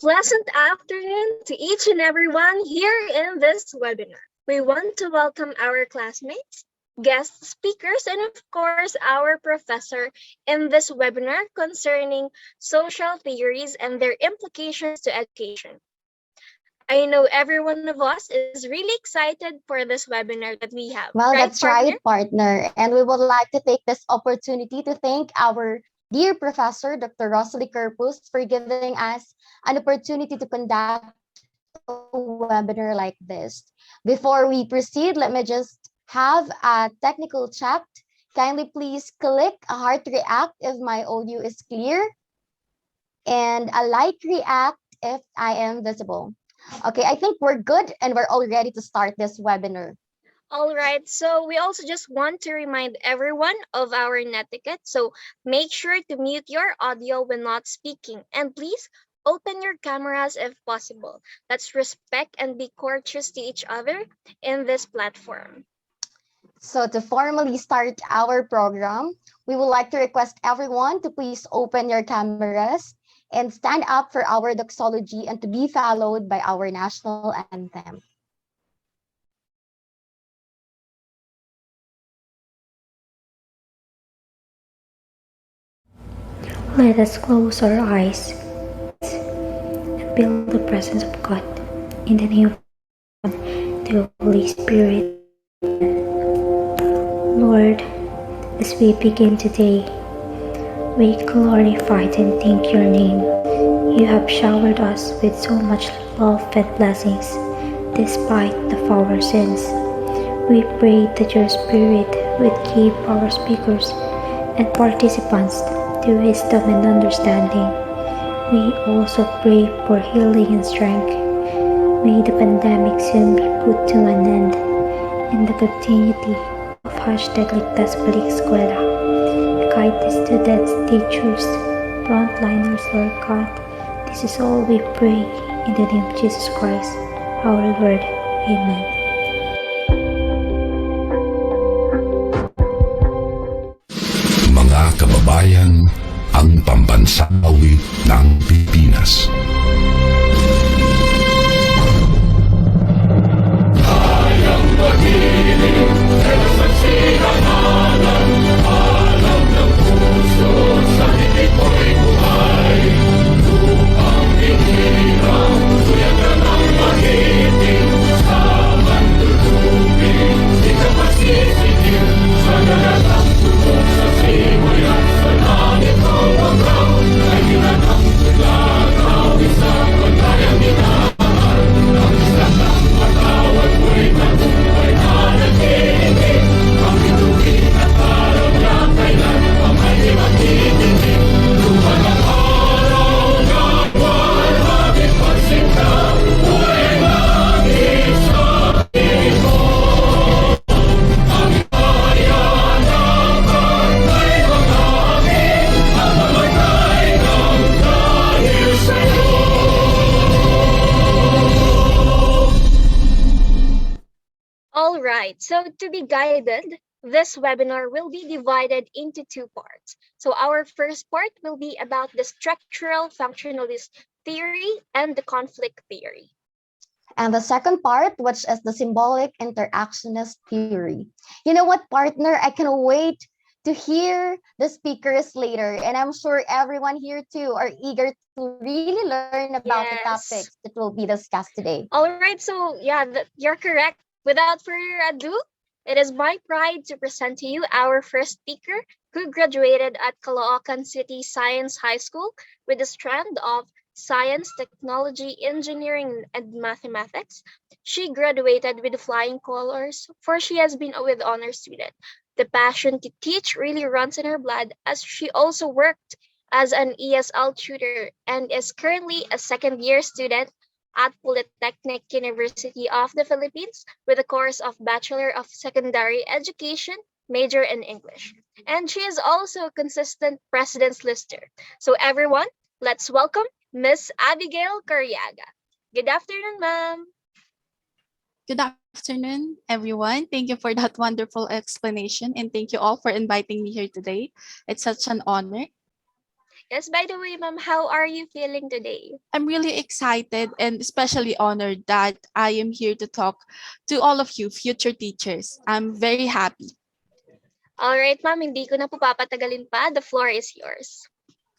Pleasant afternoon to each and everyone here in this webinar. We want to welcome our classmates, guest speakers, and of course, our professor in this webinar concerning social theories and their implications to education. I know every one of us is really excited for this webinar that we have. Well, right, that's partner? right, partner. And we would like to take this opportunity to thank our dear professor, Dr. Rosalie Kerpus, for giving us an opportunity to conduct a webinar like this. Before we proceed, let me just have a technical check. Kindly please click a heart react if my audio is clear and a like react if I am visible. Okay, I think we're good and we're all ready to start this webinar. All right, so we also just want to remind everyone of our netiquette. So make sure to mute your audio when not speaking. And please open your cameras if possible. Let's respect and be courteous to each other in this platform. So to formally start our program, we would like to request everyone to please open your cameras and stand up for our doxology and to be followed by our national anthem. Let us close our eyes and feel the presence of God in the name of the Holy Spirit. Lord, as we begin today, we glorify and thank your name. You have showered us with so much love and blessings despite of our sins. We pray that your Spirit would give our speakers and participants to wisdom and understanding. We also pray for healing and strength. May the pandemic soon be put to an end and the continuity of Ligtas Balik Eskwela. Guide the students, teachers, frontliners, Lord God. This is all we pray in the name of Jesus Christ, our Lord. Amen. Mga kababayan, ang pambansang awit ng Pilipinas. Kayang magiging nagsasinangalan, alam ng puso sa higit ko'y buhay. Upang hinirang tuyagan ang magiting sa mandulubing, di ka masisigil sa lalatang tulog sa simoy at sa langit o wakraw. Ay ginanang tulagaw, isang paglayang ginaan, ang isang ng matawag mo'y tagumpay na nag-iibig. Ang bituin at araw niya kailan pa may magtitingin. Lupa ng araw na buwan, habit pagsinta, buhay ng isang ito. Ang bayan ng pagkay mga amin, ang mamatay ng dahil sa'yo. All right, so to be guided, this webinar will be divided into two parts. So our first part will be about the structural functionalist theory and the conflict theory. And the second part, which is the symbolic interactionist theory. You know what, partner? I can wait to hear the speakers later. And I'm sure everyone here too are eager to really learn about the Yes. topics that will be discussed today. All right, so yeah, you're correct. Without further ado, it is my pride to present to you our first speaker who graduated at Caloocan City Science High School with the strand of Science, Technology, Engineering, and Mathematics. She graduated with flying colors, for she has been with honor student. The passion to teach really runs in her blood, as she also worked as an ESL tutor and is currently a second year student at Polytechnic University of the Philippines with a course of Bachelor of Secondary Education major in English. And she is also a consistent President's Lister. So everyone, let's welcome Miss Abigail Cariaga. Good afternoon, ma'am. Good afternoon, everyone. Thank you for that wonderful explanation, and thank you all for inviting me here today. It's such an honor. Yes, by the way, ma'am, how are you feeling today? I'm really excited and especially honored that I am here to talk to all of you, future teachers. I'm very happy. All right, ma'am, hindi ko na po papatagalin pa. The floor is yours.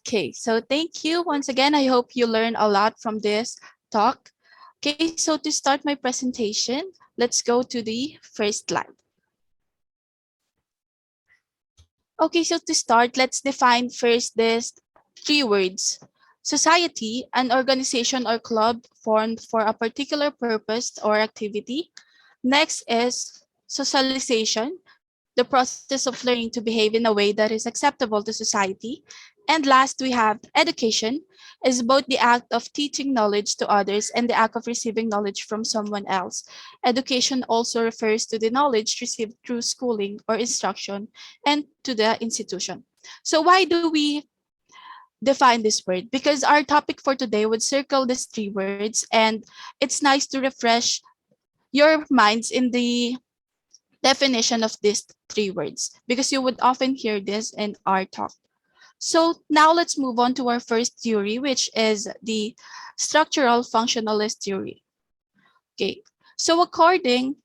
Okay, so thank you once again. I hope you learn a lot from this talk. Okay, so to start my presentation, let's go to the first slide. Okay, so to start, let's define first this three words. Society, an organization or club formed for a particular purpose or activity. Next is socialization, the process of learning to behave in a way that is acceptable to society. And last, we have education, is both the act of teaching knowledge to others and the act of receiving knowledge from someone else. Education also refers to the knowledge received through schooling or instruction and to the institution. So why do we define this word? Because our topic for today would circle these three words, and it's nice to refresh your minds in the definition of these three words because you would often hear this in our talk. So now let's move on to our first theory, which is the structural functionalist theory. Okay, so according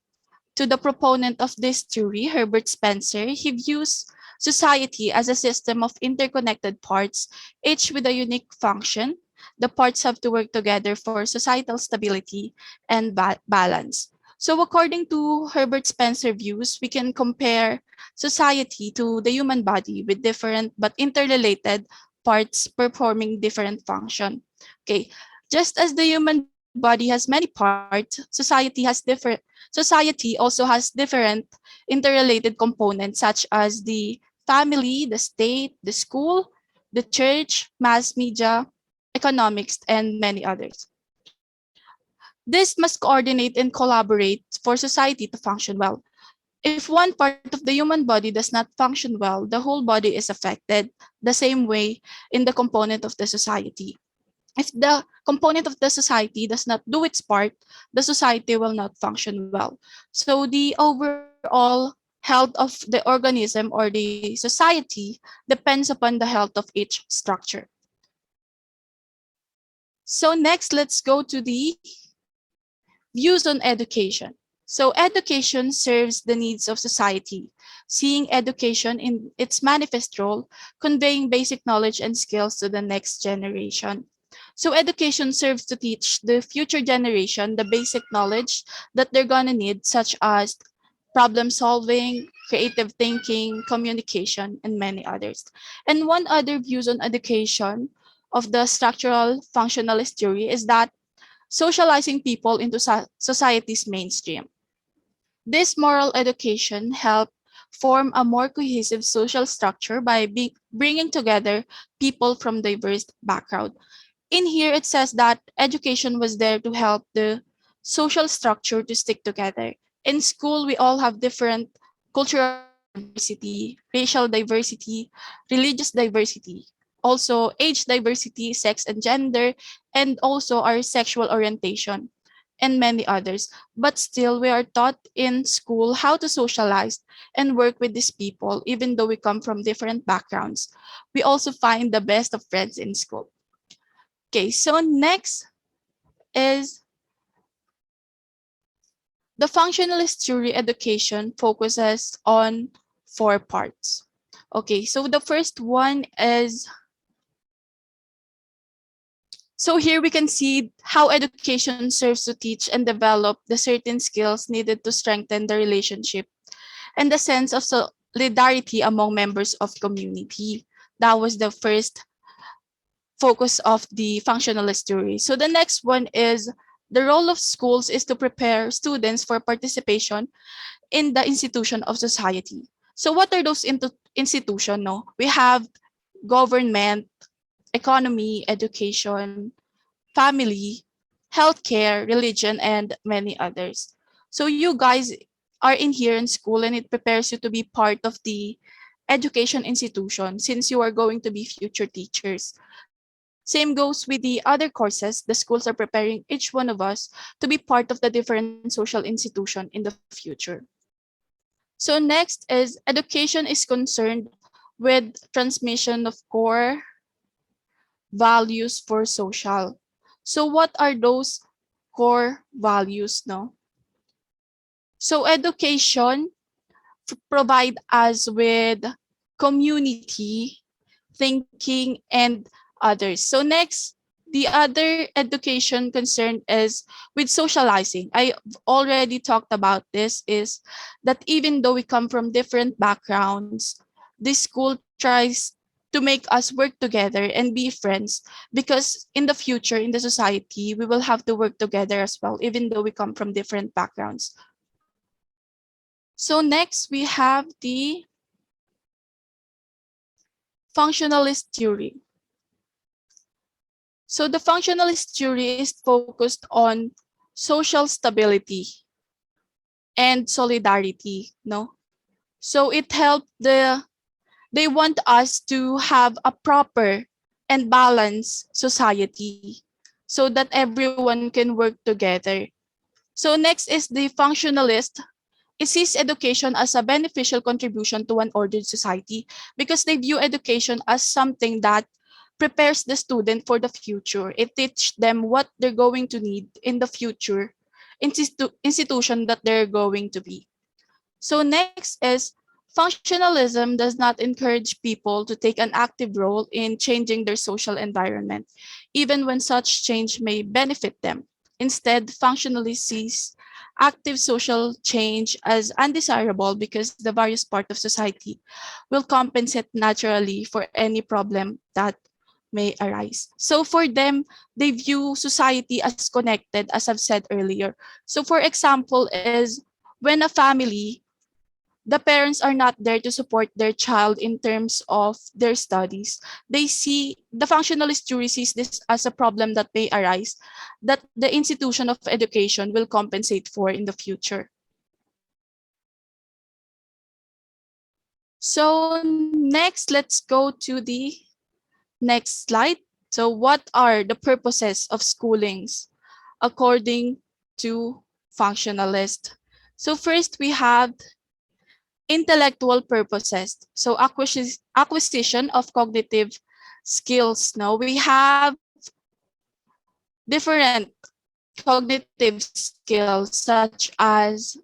to the proponent of this theory, Herbert Spencer, he views society as a system of interconnected parts, each with a unique function. The parts have to work together for societal stability and balance. So according to Herbert Spencer views, we can compare society to the human body with different but interrelated parts performing different function. Okay, just as the human body has many parts, society also has different interrelated components such as the family, the state, the school, the church, mass media, economics, and many others. This must coordinate and collaborate for society to function well. If one part of the human body does not function well, the whole body is affected the same way in the component of the society. If the component of the society does not do its part, the society will not function well. So the overall health of the organism or the society depends upon the health of each structure. So next, let's go to the views on education. So education serves the needs of society, seeing education in its manifest role, conveying basic knowledge and skills to the next generation. So education serves to teach the future generation the basic knowledge that they're gonna need, such as problem solving, creative thinking, communication, and many others. And one other views on education of the structural functionalist theory is that socializing people into society's mainstream. This moral education helped form a more cohesive social structure by bringing together people from diverse backgrounds. In here, it says that education was there to help the social structure to stick together. In school, we all have different cultural diversity, racial diversity, religious diversity, also age diversity, sex and gender, and also our sexual orientation, and many others. But still, we are taught in school how to socialize and work with these people, even though we come from different backgrounds. We also find the best of friends in school. Okay, so next is the functionalist theory education focuses on four parts. Okay, so the first one is, so here we can see how education serves to teach and develop the certain skills needed to strengthen the relationship and the sense of solidarity among members of community. That was the first focus of the functionalist theory. So the next one is the role of schools is to prepare students for participation in the institution of society. So what are those institutions? No? We have government, economy, education, family, healthcare, religion, and many others. So you guys are in here in school and it prepares you to be part of the education institution since you are going to be future teachers. Same goes with the other courses. The schools are preparing each one of us to be part of the different social institution in the future. So next is education is concerned with transmission of core values for social. So what are those core values, no? So education provide us with community, thinking, and others. So next, the other education concern is with socializing. I already talked about this is that even though we come from different backgrounds, this school tries to make us work together and be friends because in the future in the society we will have to work together as well even though we come from different backgrounds. So next we have the functionalist theory. So the functionalist theory is focused on social stability and solidarity, no? So it helped they want us to have a proper and balanced society so that everyone can work together. So next is the functionalist. It sees education as a beneficial contribution to an ordered society because they view education as something that prepares the student for the future. It teaches them what they're going to need in the future institution that they're going to be. So next is functionalism does not encourage people to take an active role in changing their social environment, even when such change may benefit them. Instead, functionalists sees active social change as undesirable because the various part of society will compensate naturally for any problem that may arise. So for them, they view society as connected, as I've said earlier. So for example is when a family the parents are not there to support their child in terms of their studies. They see the functionalist theory sees this as a problem that may arise that the institution of education will compensate for in the future. So next, let's go to the next slide. So what are the purposes of schoolings according to functionalist? So first we have intellectual purposes. So acquisition of cognitive skills. Now we have different cognitive skills such as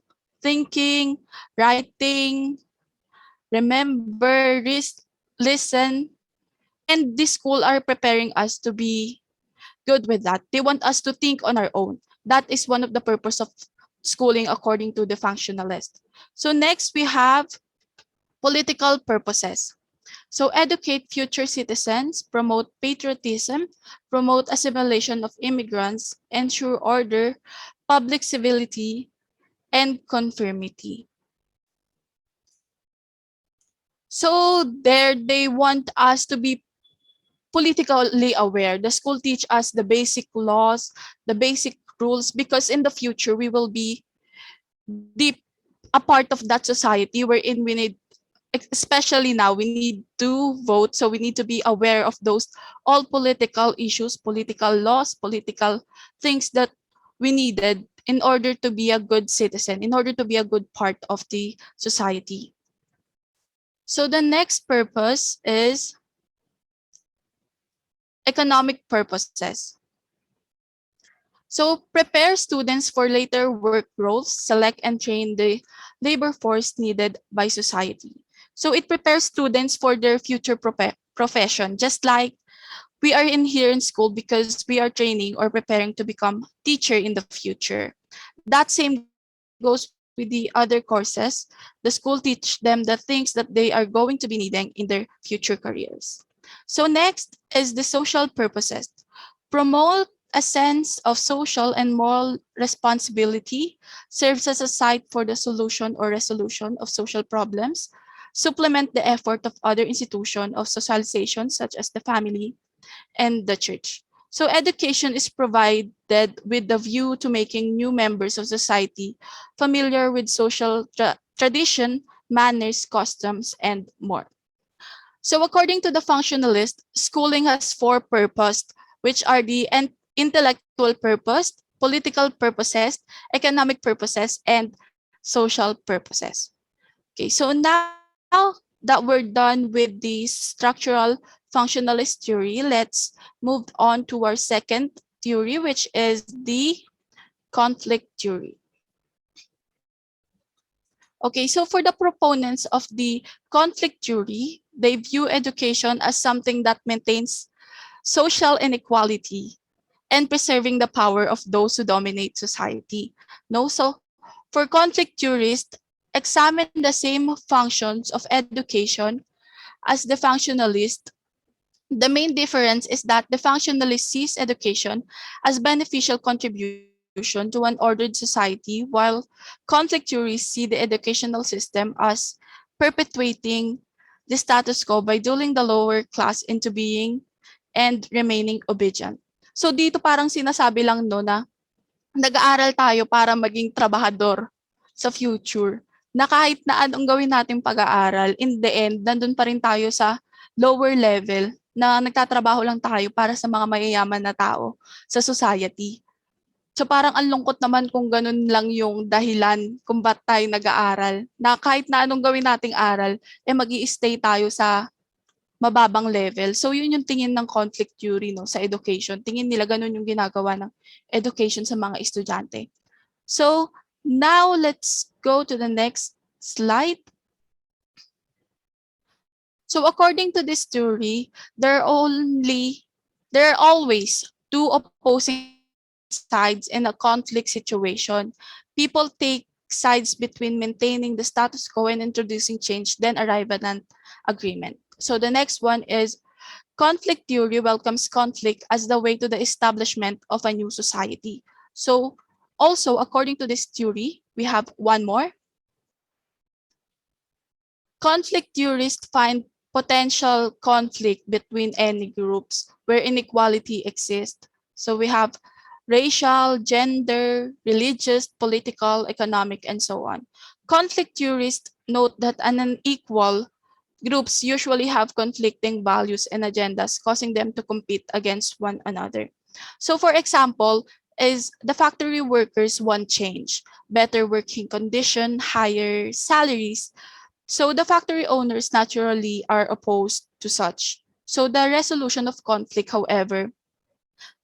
thinking, writing, remember, listen, and this school are preparing us to be good with that. They want us to think on our own. That is one of the purpose of schooling according to the functionalist. So next we have political purposes. So educate future citizens, promote patriotism, promote assimilation of immigrants, ensure order, public civility, and conformity. So there they want us to be politically aware. The school teach us the basic laws, the basic rules, because in the future we will be deep a part of that society wherein we need especially now we need to vote, so we need to be aware of those all political issues, political laws, political things that we needed in order to be a good citizen, in order to be a good part of the society. So the next purpose is economic purposes. So prepare students for later work roles, select and train the labor force needed by society. So it prepares students for their future profession, just like we are in here in school because we are training or preparing to become teacher in the future. That same goes with the other courses. The school teach them the things that they are going to be needing in their future careers. So next is the social purposes. Promote a sense of social and moral responsibility, serves as a site for the solution or resolution of social problems, supplement the effort of other institutions of socialization such as the family, and the church. So education is provided with the view to making new members of society familiar with social tradition, manners, customs, and more. So according to the functionalist, schooling has four purposes, which are the intellectual purpose, political purposes, economic purposes, and social purposes. Okay, so now that we're done with the structural functionalist theory, let's move on to our second theory, which is the conflict theory. Okay, so for the proponents of the conflict theory, they view education as something that maintains social inequality and preserving the power of those who dominate society. No, so for conflict theorists, examine the same functions of education as the functionalist. The main difference is that the functionalist sees education as beneficial contribution to an ordered society, while conflict theories see the educational system as perpetuating the status quo by dulling the lower class into being and remaining obedient. So dito parang sinasabi lang no na nag-aaral tayo para maging trabahador sa future. Na kahit na anong gawin nating pag-aaral, in the end, nandun pa rin tayo sa lower level na nagtatrabaho lang tayo para sa mga mayayaman na tao sa society. So parang ang lungkot naman kung ganun lang yung dahilan kung ba't tayo nag-aaral. Na kahit na anong gawin nating aral, mag stay tayo sa mababang level. So yun yung tingin ng conflict theory no, sa education. Tingin nila ganun yung ginagawa ng education sa mga estudyante. So now let's go to the next slide. So according to this theory, there are always two opposing sides in a conflict situation. People take sides between maintaining the status quo and introducing change, then arrive at an agreement. So the next one is conflict theory welcomes conflict as the way to the establishment of a new society. So also, according to this theory, we have one more. Conflict theorists find potential conflict between any groups where inequality exists. So we have racial, gender, religious, political, economic, and so on. Conflict theorists note that an unequal groups usually have conflicting values and agendas, causing them to compete against one another. So for example, is the factory workers want change, better working condition, higher salaries. So the factory owners naturally are opposed to such. So the resolution of conflict, however,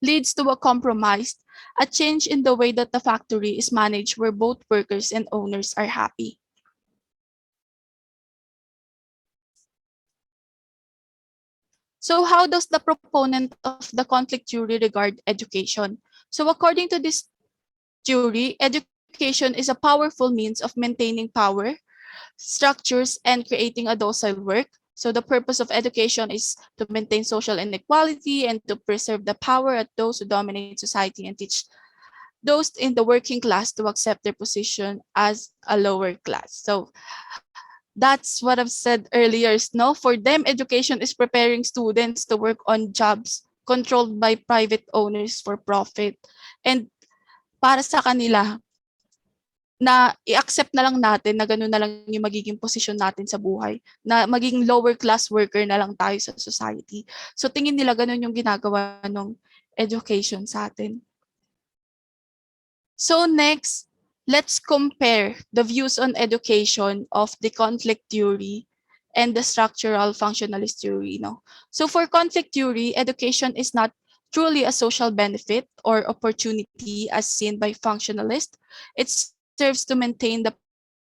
leads to a compromise, a change in the way that the factory is managed where both workers and owners are happy. So how does the proponent of the conflict theory regard education? So according to this theory, education is a powerful means of maintaining power, structures, and creating a docile work. So the purpose of education is to maintain social inequality and to preserve the power of those who dominate society and teach those in the working class to accept their position as a lower class. So that's what I've said earlier. No, for them, education is preparing students to work on jobs controlled by private owners for profit. And para sa kanila, na i-accept na lang natin na gano'n na lang yung magiging posisyon natin sa buhay, na maging lower class worker na lang tayo sa society. So tingin nila gano'n yung ginagawa ng education sa atin. So next, let's compare the views on education of the conflict theory and the structural functionalist theory. No? So for conflict theory, education is not truly a social benefit or opportunity as seen by functionalists. It serves to maintain the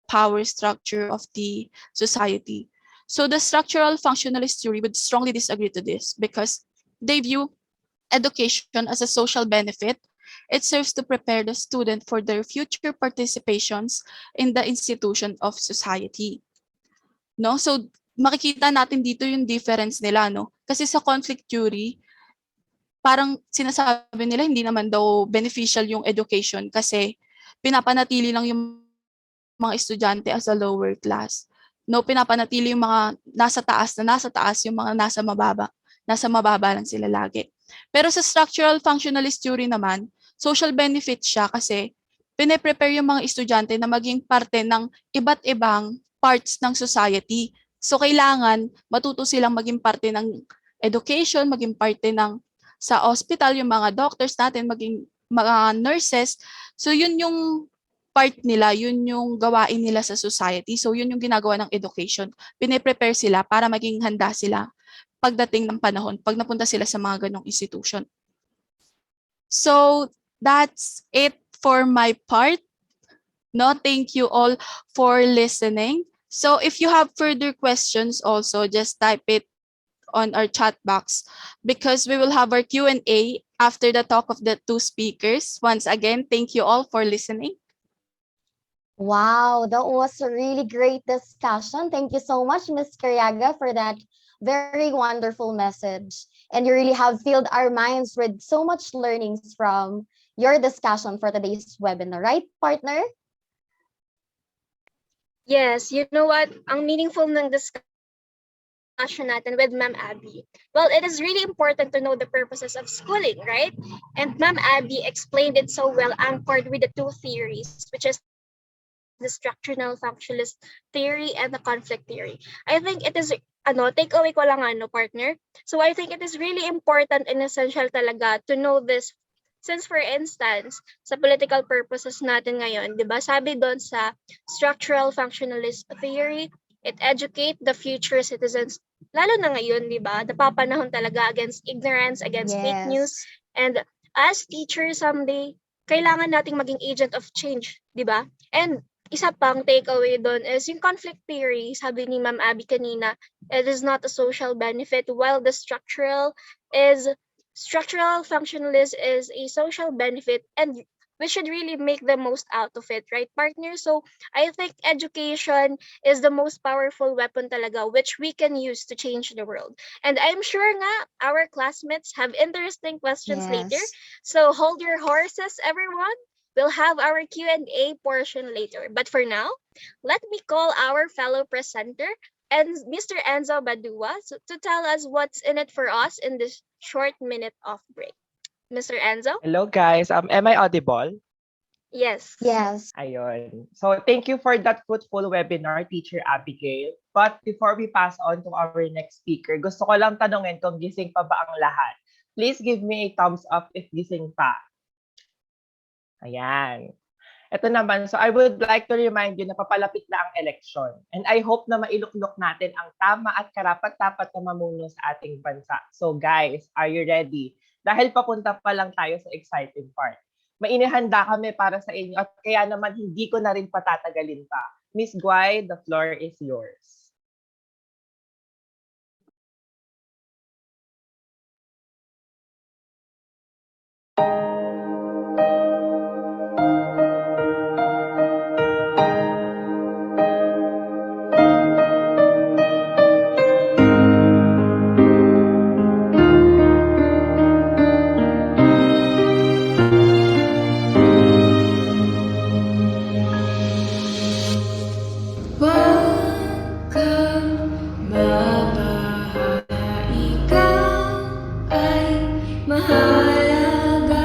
power structure of the society. So the structural functionalist theory would strongly disagree to this because they view education as a social benefit. It serves to prepare the student for their future participations in the institution of society. No? So makikita natin dito yung difference nila, no? Kasi sa conflict theory, parang sinasabi nila hindi naman daw beneficial yung education kasi pinapanatili lang yung mga estudyante as a lower class. No, pinapanatili yung mga nasa taas, yung mga nasa mababa. nasa mababa lang sila lagi. Pero sa structural functionalist theory naman, social benefit siya kasi pine-prepare yung mga estudyante na maging parte ng iba't ibang parts ng society. So kailangan matuto silang maging parte ng education, maging parte ng sa hospital, yung mga doctors natin, maging mga nurses. So yun yung part nila, yun yung gawain nila sa society. So yun yung ginagawa ng education. Pine-prepare sila para maging handa sila pagdating ng panahon, pag napunta sila sa mga ganong institution. So that's it for my part. No, thank you all for listening. So if you have further questions also, just type it on our chat box because we will have our Q&A after the talk of the two speakers. Once again, thank you all for listening. Wow, that was a really great discussion. Thank you so much, Ms. Cariaga, for that very wonderful message. And you really have filled our minds with so much learnings from your discussion for today's webinar, right, partner? Yes, you know what? Ang meaningful ng discussion natin with Ma'am Abby. Well, it is really important to know the purposes of schooling, right? And Ma'am Abby explained it so well, anchored with the two theories, which is the structural functionalist theory and the conflict theory. I think it is takeaway ko lang partner. So I think it is really important and essential talaga to know this. Since for instance, sa political purposes natin ngayon, 'di ba? Sabi doon sa structural functionalist theory, it educate the future citizens. Lalo na ngayon, 'di ba? Napapanahon talaga against ignorance, against fake news, Yes. and as teachers someday, kailangan nating maging agent of change, 'di ba? And isa pang takeaway doon is yung conflict theory, sabi ni Ma'am Abby kanina, it is not a social benefit while the structural functionalist is a social benefit, and we should really make the most out of it, right, partner? So I think education is the most powerful weapon talaga which we can use to change the world. And I'm sure nga our classmates have interesting questions later. Yes. So hold your horses, everyone. We'll have our Q&A portion later. But for now, let me call our fellow presenter and Mr. Enzo Badua to tell us what's in it for us in this short minute of break. Mr. Enzo? Hello guys, am I audible? Yes. Yes. Ayun. So thank you for that fruitful webinar, Teacher Abigail. But before we pass on to our next speaker, gusto ko lang tanungin kung gising pa ba ang lahat. Please give me a thumbs up if gising pa. Ayan. Ito naman, so I would like to remind you na papalapit na ang election. And I hope na mailuklok natin ang tama at karapat-dapat na mamuno sa ating bansa. So guys, are you ready? Dahil papunta pa lang tayo sa exciting part. May inihanda kami para sa inyo at kaya naman hindi ko na rin patatagalin pa. Miss Guay, the floor is yours. Huwag kang mabaha, ikaw ay mahalaga.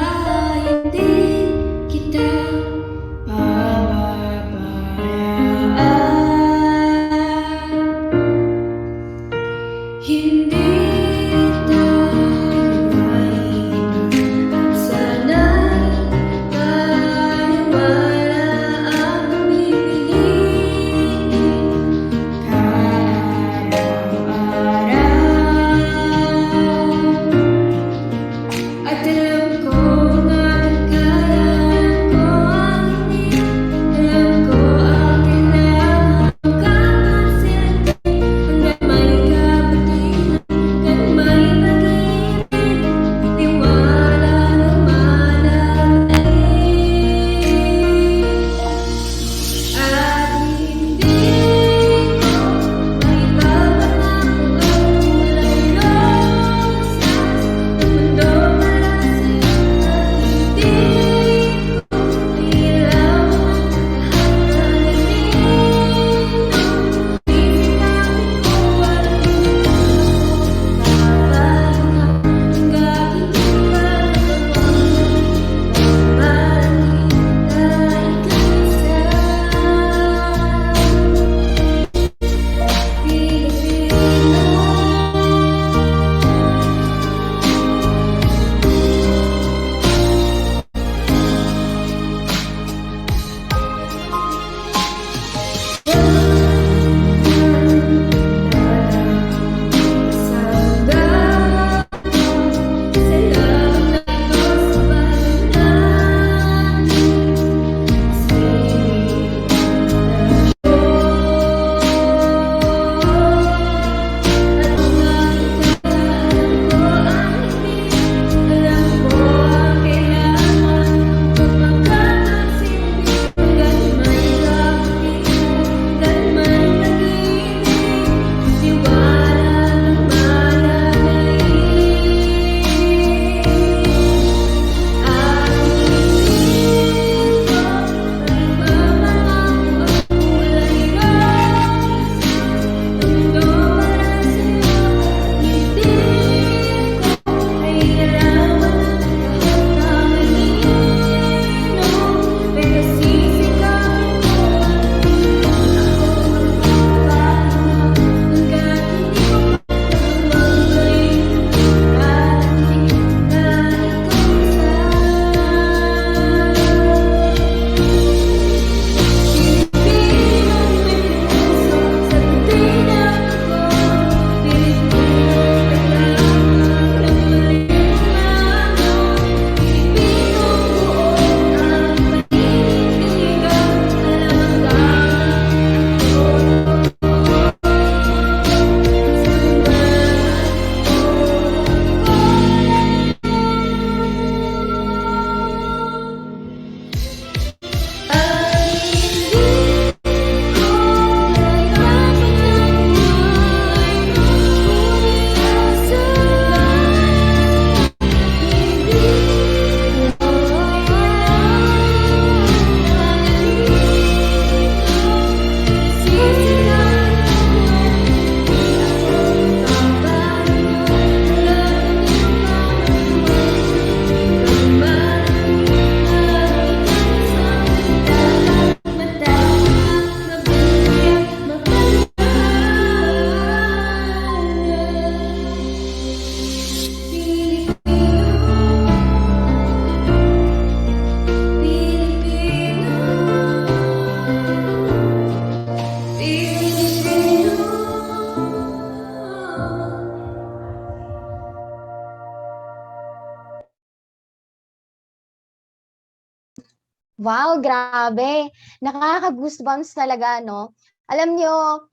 Wow, grabe. Nakaka-goosebumps talaga, no? Alam nyo,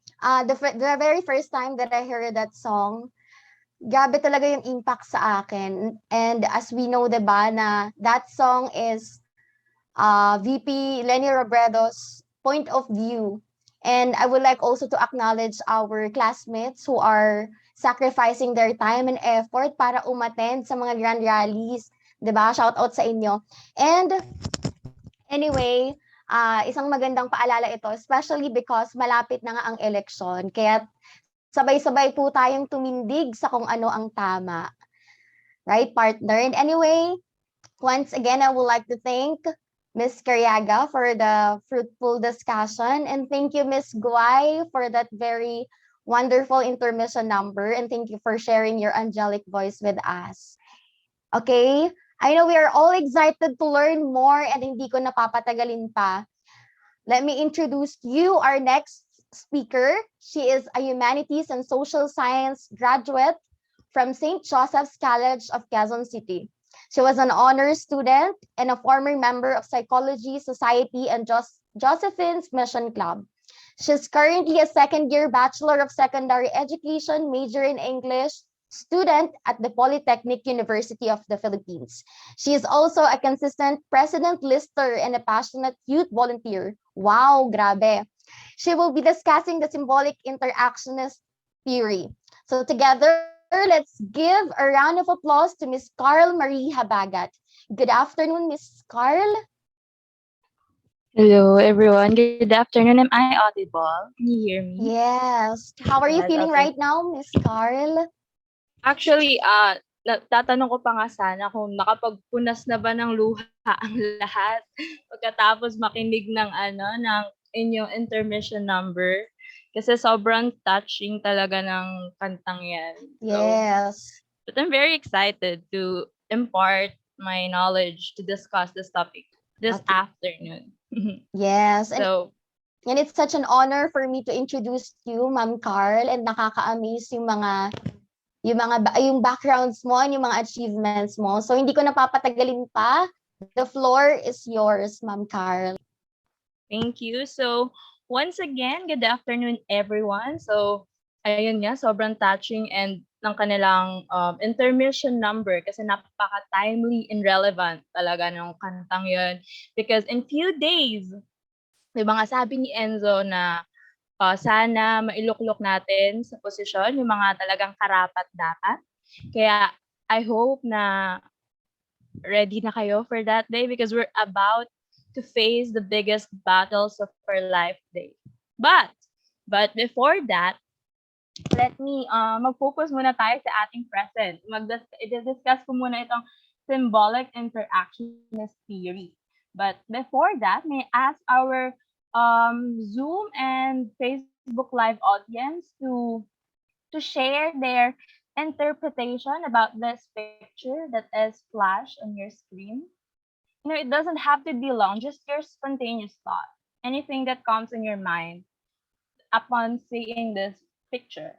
the very first time that I heard that song, grabe talaga yung impact sa akin. And as we know, diba, na that song is VP Lenny Robredo's point of view. And I would like also to acknowledge our classmates who are sacrificing their time and effort para umattend sa mga grand rallies. Diba? Shout out sa inyo. And anyway, isang magandang paalala ito, especially because malapit na nga ang eleksyon. Kaya sabay-sabay po tayong tumindig sa kung ano ang tama. Right, partner? And anyway, once again, I would like to thank Ms. Cariaga for the fruitful discussion. And thank you, Ms. Guay, for that very wonderful intermission number. And thank you for sharing your angelic voice with us. Okay? I know we are all excited to learn more and hindi ko napapatagalin pa. Let me introduce you our next speaker. She is a humanities and social science graduate from St. Joseph's College of Quezon City. She was an honors student and a former member of Psychology Society and Josephine's Mission Club. She's currently a second-year Bachelor of Secondary Education, major in English, student at the Polytechnic University of the Philippines. She is also a consistent president lister and a passionate youth volunteer. Wow, grabe. She will be discussing the symbolic interactionist theory. So together, let's give a round of applause to Ms. Carl Marie Habagat. Good afternoon, Ms. Carl. Hello, everyone. Good afternoon. Am I audible? Can you hear me? Yes. How are you Yes, feeling okay. right now, Ms. Carl? Actually, tatanong ko pa nga sana kung nakapagpunas na ba ng luha ang lahat pagkatapos makinig ng ng inyong intermission number. Kasi sobrang touching talaga ng kantang yan. Yes. But I'm very excited to impart my knowledge to discuss this topic this Okay. afternoon. Yes. So, And it's such an honor for me to introduce you, Ma'am Carl, and nakaka-amaze yung backgrounds mo and yung mga achievements mo. So hindi ko napapatagalin pa. The floor is yours, Ma'am Carl. thank you. So, once again, good afternoon, everyone. So, ayun nga, sobrang touching and ng kanilang intermission number kasi napaka-timely and relevant talaga ng kantang yun. Because in few days, may mga sabi ni Enzo na sana mailuklok natin sa posisyon yung mga talagang karapat-dapat. Kaya I hope na ready na kayo for that day because we're about to face the biggest battles of our life day. But before that, let me mag-focus muna tayo sa ating present. I-discuss ko muna itong symbolic interactionist theory. But before that, may I ask our Zoom and Facebook Live audience to share their interpretation about this picture that is flashed on your screen. You know, it doesn't have to be long, just your spontaneous thought. Anything that comes in your mind upon seeing this picture.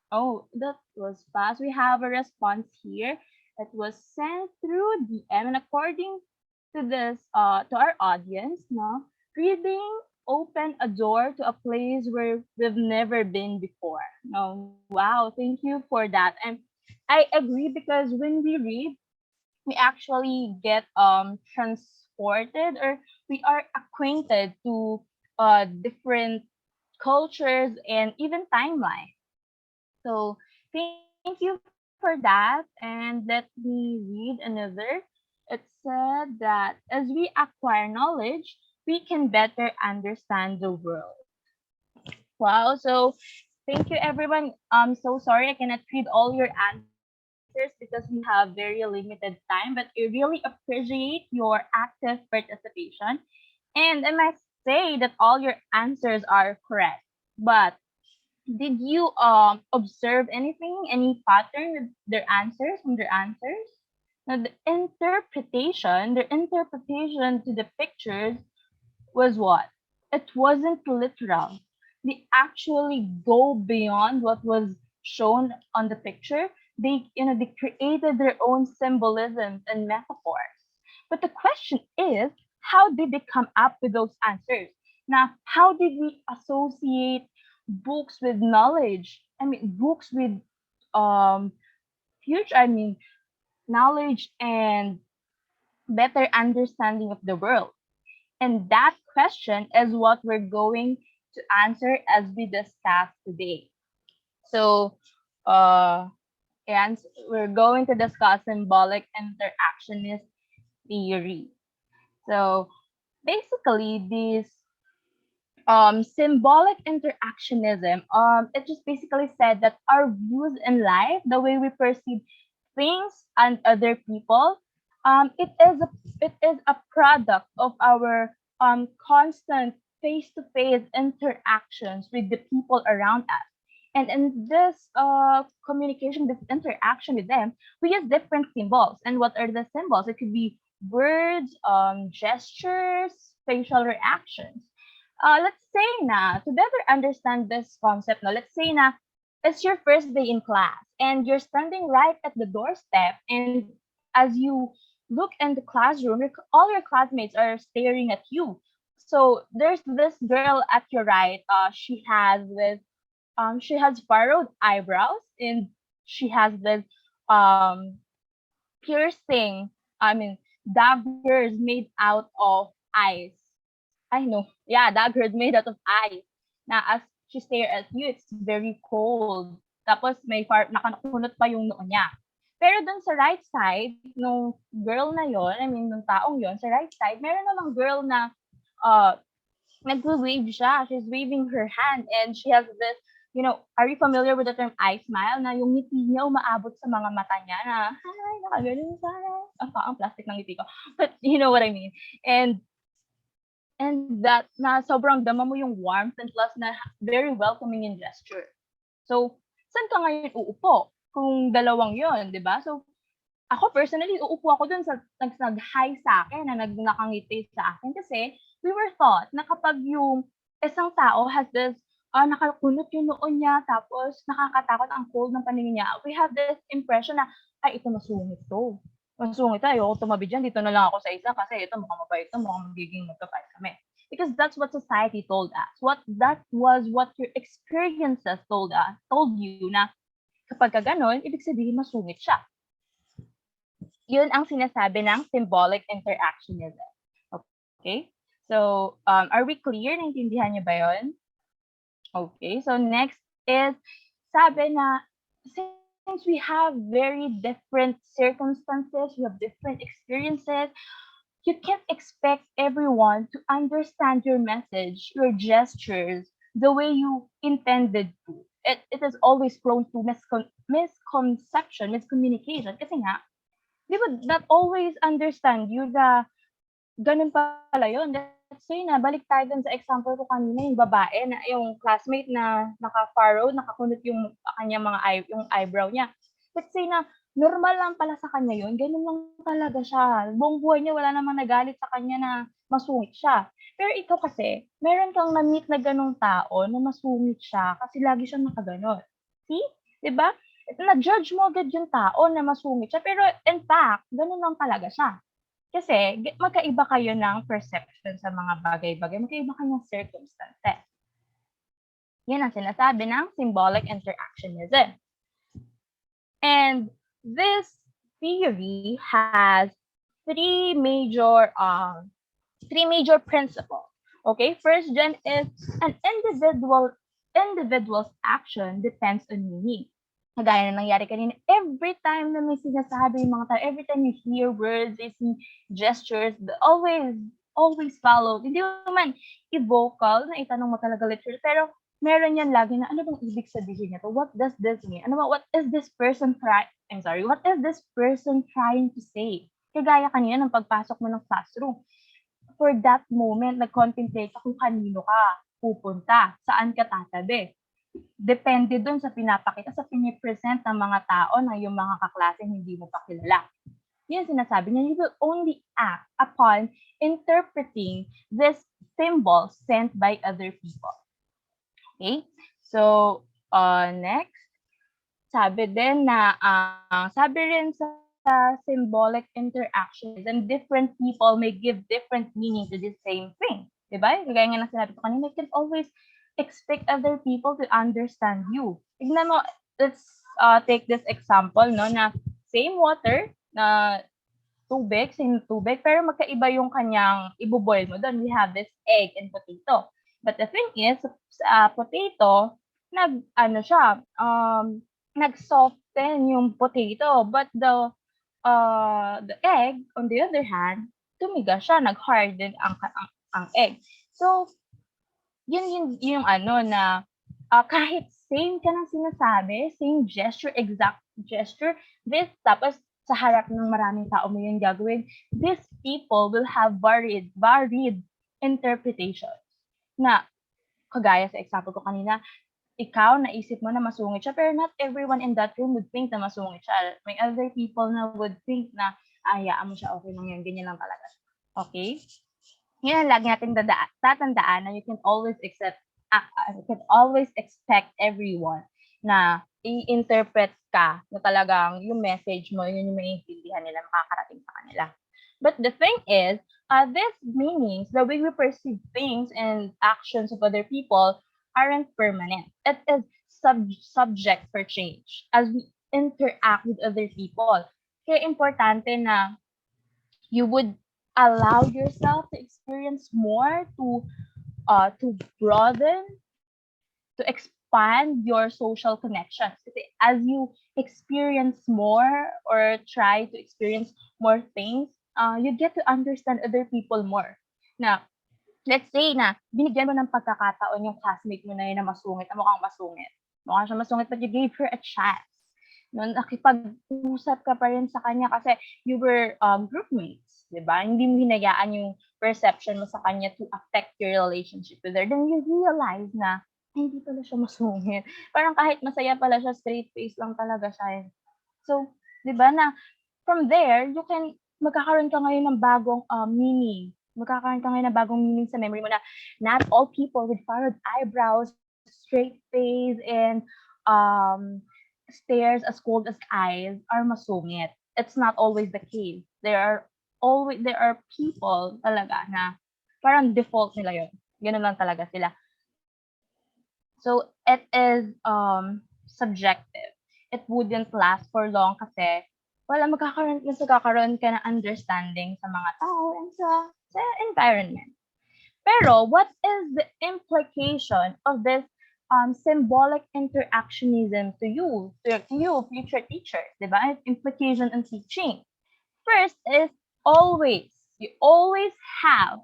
Oh, that was fast. We have a response here that was sent through DM, and according to this, to our audience, no, reading open a door to a place where we've never been before. No, wow, thank you for that. And I agree because when we read, we actually get transported or we are acquainted to different cultures and even timeline. So thank you for that. And let me read another. It said that as we acquire knowledge, we can better understand the world. Wow. So thank you everyone. I'm so sorry I cannot read all your answers because we have very limited time, but I really appreciate your active participation. And I must say that all your answers are correct. But did you observe anything, any pattern with their answers from their answers? Now their interpretation to the pictures was what? It wasn't literal. They actually go beyond what was shown on the picture. They created their own symbolisms and metaphors. But the question is, how did they come up with those answers? Now, how did we associate books with knowledge? I mean, books with um future. I mean, knowledge and better understanding of the world. And that question is what we're going to answer as we discuss today. So, uh, and we're going to discuss symbolic interactionist theory. So, basically, this symbolic interactionism, it just basically said that our views in life, the way we perceive things and other people, it is a product of our constant face-to-face interactions with the people around us. And in this communication, this interaction with them, we use different symbols. And what are the symbols? It could be words, gestures, facial reactions. Let's say na, to better understand this concept, no, let's say na, it's your first day in class and you're standing right at the doorstep, and as you look in the classroom, all your classmates are staring at you. So there's this girl at your right. She has furrowed eyebrows, and she has this um piercing. I mean, daggers made out of ice. I know. Yeah, daggers made out of ice. Na as she stare at you, it's very cold. Tapos nakakunot pa yung noo niya. Pero dun sa right side, nung girl na yon, I mean, nung taong yon, sa right side, meron namang girl na uh, nagwe-wave siya. She's waving her hand, and she has this, are you familiar with the term eye smile? Na yung ngiti niya umaabot sa mga mata niya na, hi, nakaganon siya. Ang plastic ng ngiti ko. But you know what I mean. And that na sobrang dama mo yung warmth, and plus na very welcoming in gesture. So, saan ka ngayon uupo? Kung dalawang yon, di ba? So, ako personally, uupo ako dun sa nag-hi sa akin, na nakangiti sa akin, kasi we were taught na kapag yung isang tao has this, nakakunot yung noo niya, tapos nakakatakot ang cold ng paningin niya, we have this impression na, ay, ito masungit to. Masungit tayo, ayoko tumabi dyan, dito na lang ako sa isa, kasi ito mukhang mabait to, mukhang magiging magka-fight kami. Because that's what society told us. That was what your experiences told you, na kapag ka ganon, ibig sabihin masungit siya. Yun ang sinasabi ng symbolic interactionism. Okay? So, are we clear? Naintindihan niyo ba yun? Okay, so next is, sabi na, since we have very different circumstances, we have different experiences, you can't expect everyone to understand your message, your gestures, the way you intended to. It is always prone to misconception, miscommunication. Kasi nga, they would not always understand you na ganun pala yun. Let's say na, balik tayo dun sa example ko kanina, yung babae, na yung classmate na naka-furrow, nakakunot yung kanyang yung eyebrow niya. Let's say na, normal lang pala sa kanya yun, ganun lang talaga siya. Buong buhay niya, wala namang nagalit sa kanya na masungit siya. Pero ikaw kasi, meron kang na-meet na ganung tao na masungit siya kasi lagi siyang nakaganon. See? Diba? Na-judge mo agad yung tao na masungit siya, pero in fact, ganun lang talaga siya. Kasi magkaiba kayo ng perception sa mga bagay-bagay, magkaiba kayo ng circumstances. Yan ang sinasabi ng symbolic interactionism. And this theory has three major principles. Okay, first dyan is an individual's action depends on meaning. Kagaya na nangyari kanina, every time na may sinasabi yung mga tao, every time you hear words, you see gestures, always follow. Hindi man i-vocal na itanong mo talaga literally, pero meron yan lagi na, ano bang ibig sabihin nito? What does this mean? What is this person trying to say? Kagaya kanina ng pagpasok mo ng classroom. For that moment, nag-contemplate ka kung kanino ka pupunta, saan ka tatabi. Depende dun sa pinapakita, sa pinipresent ng mga tao na yung mga kaklaseng hindi mo pa kilala. Yan sinasabi niya, you will only act upon interpreting this symbol sent by other people. Okay? So, next, sabi din na, sabi rin sa sa symbolic interactionism, different people may give different meaning to the same thing. Diba? Kagaya nga ng sinabi ko kanina, you can always expect other people to understand you. Tignan mo, let's take this example, no, na same water, na same tubig, pero magkaiba yung kanyang iboboil mo doon. We have this egg and potato. But the thing is, sa potato, nag-soften yung potato. But the egg, on the other hand, tumiga siya, nag-harden ang egg. So, yun yung na kahit same ka ng sinasabi, same gesture, exact gesture, tapos sa harap ng maraming tao mo yung gagawin, these people will have varied interpretations. Na, kagaya sa example ko kanina, ikaw, naisip mo na masungit siya, pero not everyone in that room would think na masungit siya. May other people na would think na, hayaan mo siya, okay lang yan, ganyan lang talaga. Okay? Yan ang lagi natin tatandaan na you can always expect everyone na i-interpret ka na talagang yung message mo, yun yung maintindihan nila, makakarating sa kanila. But the thing is, these meanings, the way we perceive things and actions of other people aren't permanent. It is subject for change as we interact with other people. Kaya importante na you would allow yourself to experience more, to broaden, to expand your social connections. Kasi as you experience more or try to experience more things, you get to understand other people more. Na, let's say na binigyan mo ng pagkakataon yung classmate mo na yun na masungit, na mukhang masungit. Mukhang siya masungit, but you gave her a chance. No, nakipag-usap ka pa rin sa kanya kasi you were groupmates, di ba? Hindi mo hinayaan yung perception mo sa kanya to affect your relationship with her. Then you realize na, hindi pala siya masungit. Parang kahit masaya pala siya, straight face lang talaga siya. So, di ba na, from there, magkakaroon ka ngayon ng bagong meaning. Magkakaroon ka ngayon ng bagong meaning sa memory mo na not all people with furrowed eyebrows, straight face, and stares as cold as eyes are masungit. It's not always the case. There are people talaga na parang default nila yun. Ganun lang talaga sila. So it is subjective. It wouldn't last for long kasi magkakaroon ka ng understanding sa mga tao and sa environment. Pero what is the implication of this symbolic interactionism to you, future teachers, diba? Implication in teaching. First is you always have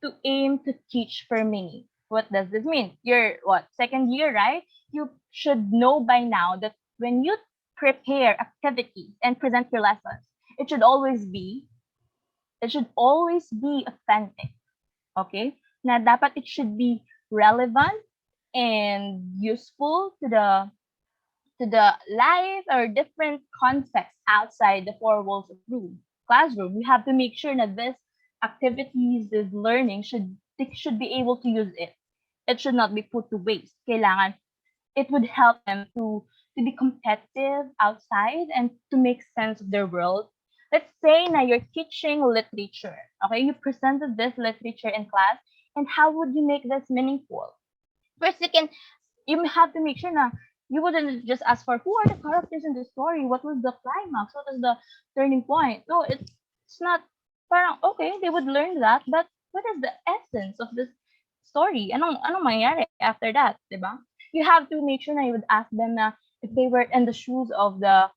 to aim to teach for meaning. What does this mean? You're second year, right? You should know by now that when you prepare activities and present your lessons, it should always be authentic. Okay? Na dapat it should be relevant and useful to the life or different contexts outside the four walls of classroom. You have to make sure that this activities, this learning they should be able to use it. It should not be put to waste. Kailangan, it would help them to be competitive outside and to make sense of their world. Let's say na you're teaching literature. Okay, you presented this literature in class, and how would you make this meaningful? First, you have to make sure na you wouldn't just ask for who are the characters in the story, what was the climax, what was the turning point. No, it's not parang okay, they would learn that, but what is the essence of this story? Anong mangyayari after that, diba? You have to make sure na you would ask them na if they were in the shoes of the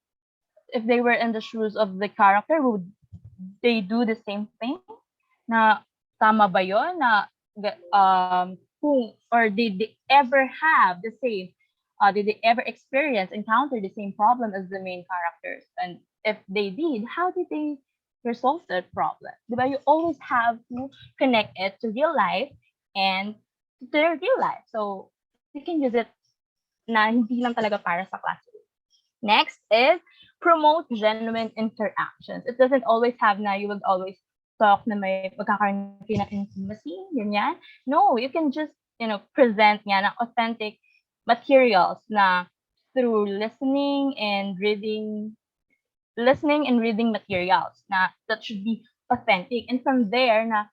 character, would they do the same thing? Na tama ba yun? Na or did they ever have the same did they ever encounter the same problem as the main characters? And if they did, how did they resolve that problem? Diba? You always have to connect it to real life and to their real life. So you can use it na hindi lang talaga para sa classroom. Next is promote genuine interactions. It doesn't always have na you will always talk na may magkakaroon kayo ng intimacy, ganyan. No, you can just, present nga ng authentic materials na through listening and reading listening and reading materials na that should be authentic. And from there na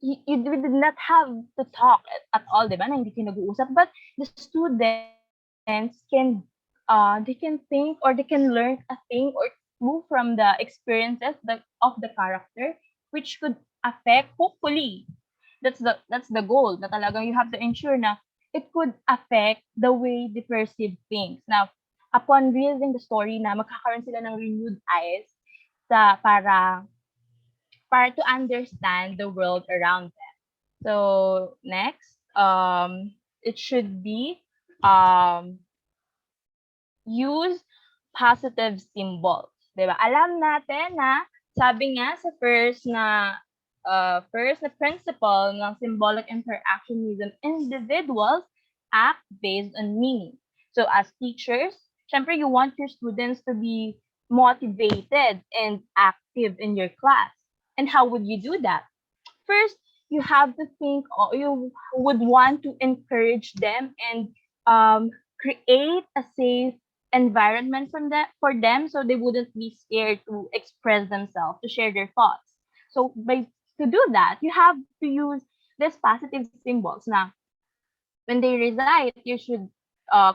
you did not have to talk at all, di ba? Na hindi kayo nag-uusap. But the students they can think or they can learn a thing or two from the experiences of the character, which could affect, hopefully, that's the goal, na talagang you have to ensure na it could affect the way they perceive things. Now, upon reading the story na magkakaroon sila ng renewed eyes para to understand the world around them. So next, it should be use positive symbols. 'Di ba? Alam natin na sabi nga sa first na principle ng symbolic interactionism, individuals act based on meaning. So as teachers, syempre you want your students to be motivated and active in your class. And how would you do that? First, you have to think, or you would want to encourage them and create a safe environment for them so they wouldn't be scared to express themselves, to share their thoughts. So to do that, you have to use these positive symbols. Now, when they recite, you should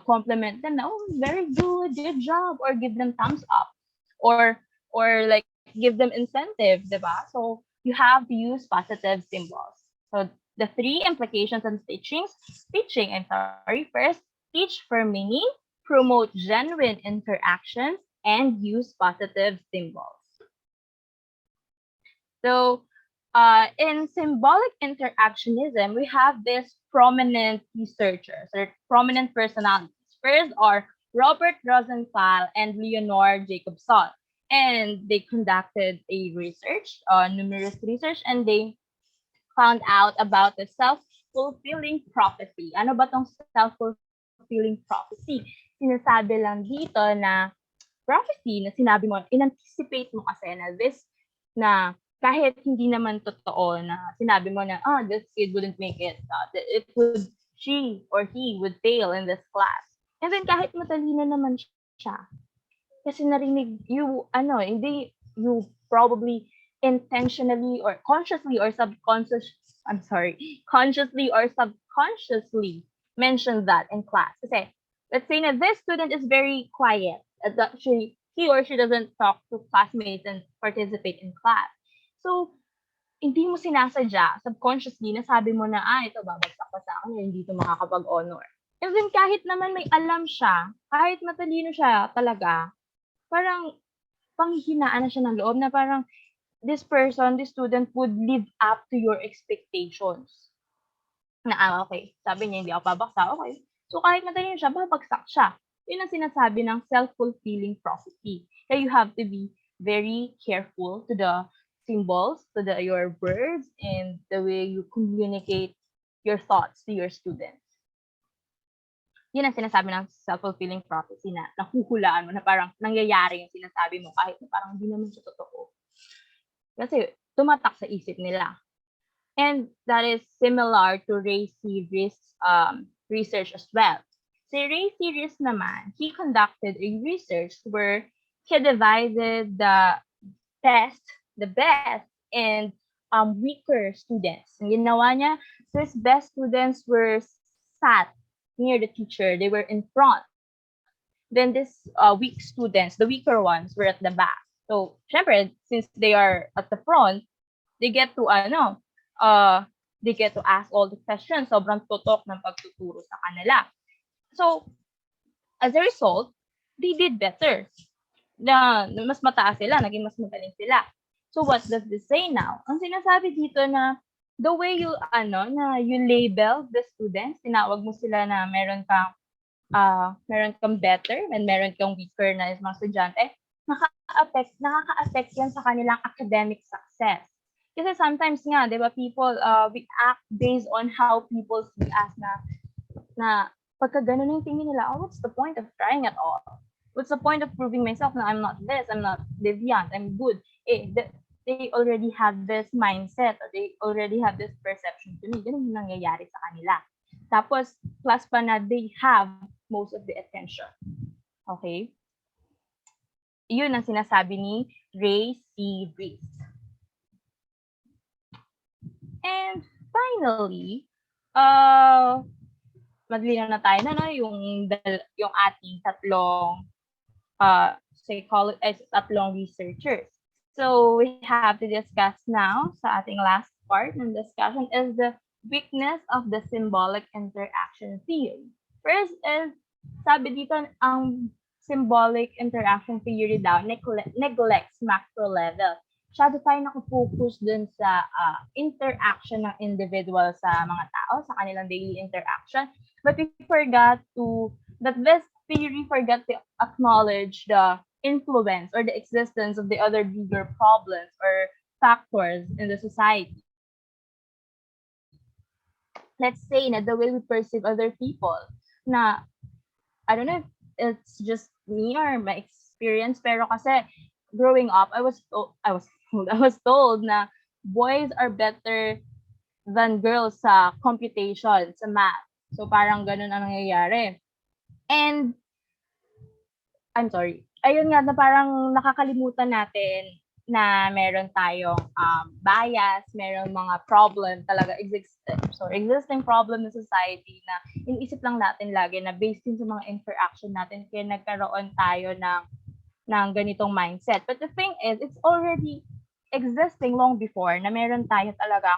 compliment them. Oh, very good job, or give them thumbs up, or like give them incentive, diba? So you have to use positive symbols. So the three implications on teaching. I'm sorry. First, teach for meaning, promote genuine interactions, and use positive symbols. So, in symbolic interactionism, we have these prominent researchers or prominent personalities. First are Robert Rosenthal and Leonore Jacobson. And they conducted a research, numerous research, and they found out about the self-fulfilling prophecy. Ano ba tong self-fulfilling prophecy? Sinasabi lang dito na prophecy na sinabi mo, in-anticipate mo kasi na this, na kahit hindi naman totoo na sinabi mo na, this kid wouldn't make it, she or he would fail in this class. And then kahit matalino naman siya, kasi narinig you probably intentionally or consciously or consciously or subconsciously mentioned that in class. Kasi, let's say na this student is very quiet. He or she doesn't talk to classmates and participate in class. So, hindi mo sinasadya, subconsciously, nasabi mo na, ito, babagsak pa sa akin, hindi ito makakapag-honor. And then, kahit naman may alam siya, kahit matalino siya talaga, parang panghihinaan na siya ng loob na parang this student would live up to your expectations. Na, okay, sabi niya, hindi ako babaksa, okay. So, kahit matalino siya, babagsak siya. Yun ang sinasabi ng self-fulfilling prophecy. Kaya you have to be very careful to the symbols, to your words, and the way you communicate your thoughts to your students. Yun ang sinasabi ng self-fulfilling prophecy na nahuhulaan mo na parang nangyayari yung sinasabi mo kahit na parang hindi naman siya totoo. Kasi tumatak sa isip nila. And that is similar to Ray Series research as well. Si Ray Series naman, he conducted a research where he divided the best and weaker students. Ang ginawa niya, these best students were sat near the teacher. They were in front. Then this weak students, the weaker ones, were at the back. So, syempre, since they are at the front, they get to ask all the questions. Sobrang tutok ng pagtuturo sa kanila. So, as a result, they did better. Na mas mataas sila, naging mas magaling sila. So, what does this say now? Ang sinasabi dito na the way you label the students, tinawag mo sila na meron kang better and meron kang weaker na mga estudyante, nakaka-affect yan sa kanilang academic success. Kasi sometimes nga, di ba, people, we act based on how people see us na pagka ganun yung tingin nila, what's the point of trying at all? What's the point of proving myself na I'm not this, I'm not deviant, I'm good? They already have this mindset or they already have this perception to me. Ganun yung nangyayari sa kanila. Tapos, plus pa na they have most of the attention. Okay? Yun ang sinasabi ni Ray C. Reese. And finally, maglinaw na tayo na, no? Yung ating tatlong researchers. So we have to discuss now sa ating last part ng discussion is the weakness of the symbolic interaction theory. First is, sabi dito, ang symbolic interaction theory daw neglects macro level. Masyado tayo nakafocus dun sa interaction ng individual sa mga tao, sa kanilang daily interaction. But we forgot that this theory forgot to acknowledge the influence or the existence of the other bigger problems or factors in the society. Let's say na the way we perceive other people, na I don't know if it's just me or my experience, pero kasi growing up, I was told na boys are better than girls sa computation, sa math. So parang ganun ang nangyayari. And I'm sorry. Ayun nga na parang nakakalimutan natin na meron tayong bias, meron mga problem talaga existing problem ng society na iniisip lang natin lagi na based din sa mga interaction natin kaya nagkaroon tayo ng ganitong mindset. But the thing is, it's already existing long before na meron tayo talaga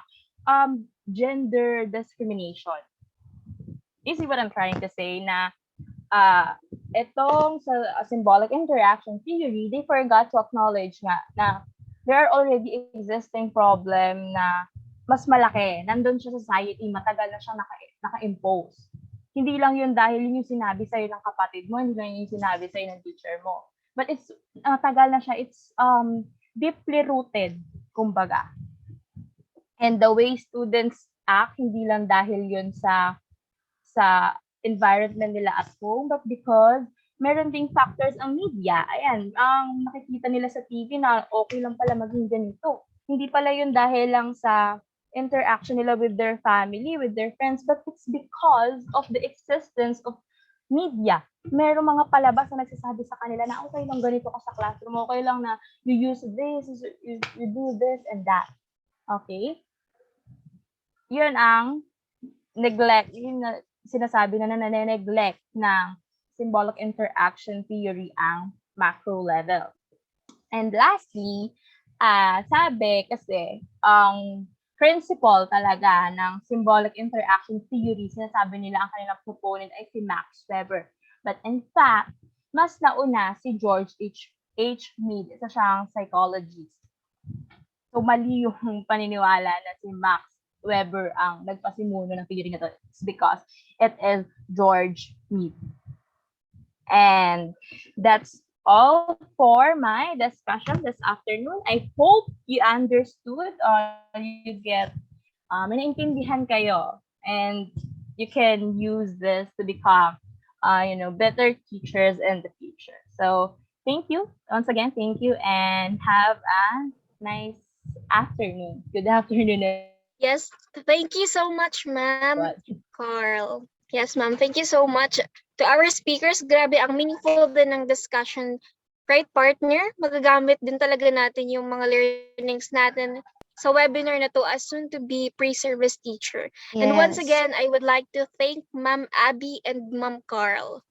gender discrimination. You see what I'm trying to say na itong sa symbolic interaction theory, they forgot to acknowledge nga na there are already existing problem na mas malaki. Nandun siya sa society, matagal na siya naka-impose. Hindi lang yun dahil yun yung sinabi sa'yo ng kapatid mo, hindi lang yun yung sinabi sa'yo ng teacher mo. But it's, matagal na siya, it's deeply rooted, kumbaga. And the way students act, hindi lang dahil yun sa environment nila at home, but because meron ding factors ang media. Ayan, ang nakikita nila sa TV na okay lang pala maging ganito. Hindi pala yun dahil lang sa interaction nila with their family, with their friends, but it's because of the existence of media. Meron mga palabas na nagsasabi sa kanila na okay lang ganito ka sa classroom, okay lang na you use this, you do this and that. Okay? Yun ang neglect, yun na sinasabi na nane-neglect ng symbolic interaction theory ang macro level. And lastly, sabi kasi ang principle talaga ng symbolic interaction theory, sinasabi nila ang kanilang proponent ay si Max Weber. But in fact, mas nauna si George H. Mead, isa siyang psychologist. So mali yung paniniwala na si Max Weber ang nagpasimuno ng theory na to. It's because it is George Mead. And that's all for my discussion this afternoon. I hope you understood or you get naintindihan kayo, and you can use this to become better teachers in the future. So thank you once again, thank you, and have a nice afternoon. Good afternoon. Yes, thank you so much, ma'am, Carl. Yes, ma'am, thank you so much. To our speakers, grabe, ang meaningful din ng discussion. Right, partner? Magagamit din talaga natin yung mga learnings natin sa webinar na to as soon-to-be pre-service teacher. Yes. And once again, I would like to thank Ma'am Abby and Ma'am Carl.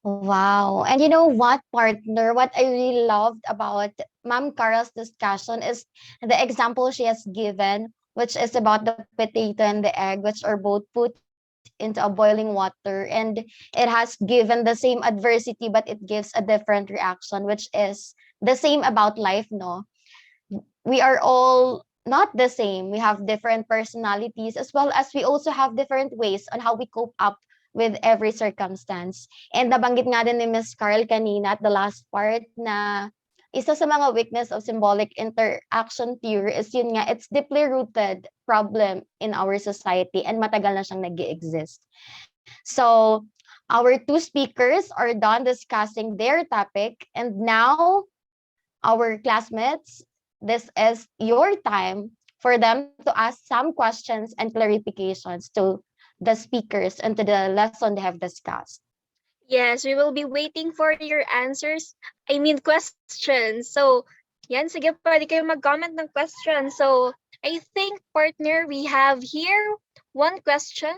Wow. And you know what, partner? What I really loved about Ma'am Carl's discussion is the example she has given, which is about the potato and the egg, which are both put into a boiling water, and it has given the same adversity, but it gives a different reaction, which is the same about life, no? We are all not the same. We have different personalities, as well as we also have different ways on how we cope up with every circumstance. And nabanggit nga din ni Ms. Carl kanina at the last part na isa sa mga weakness of symbolic interaction theory is yun nga, it's deeply rooted problem in our society and matagal na siyang nag-exist. So our two speakers are done discussing their topic, and now our classmates, this is your time for them to ask some questions and clarifications to the speakers and to the lesson they have discussed. Yes, we will be waiting for your answers. I mean, questions. So, yan, sige, pwede kayo mag-comment ng question. So, I think, partner, we have here one question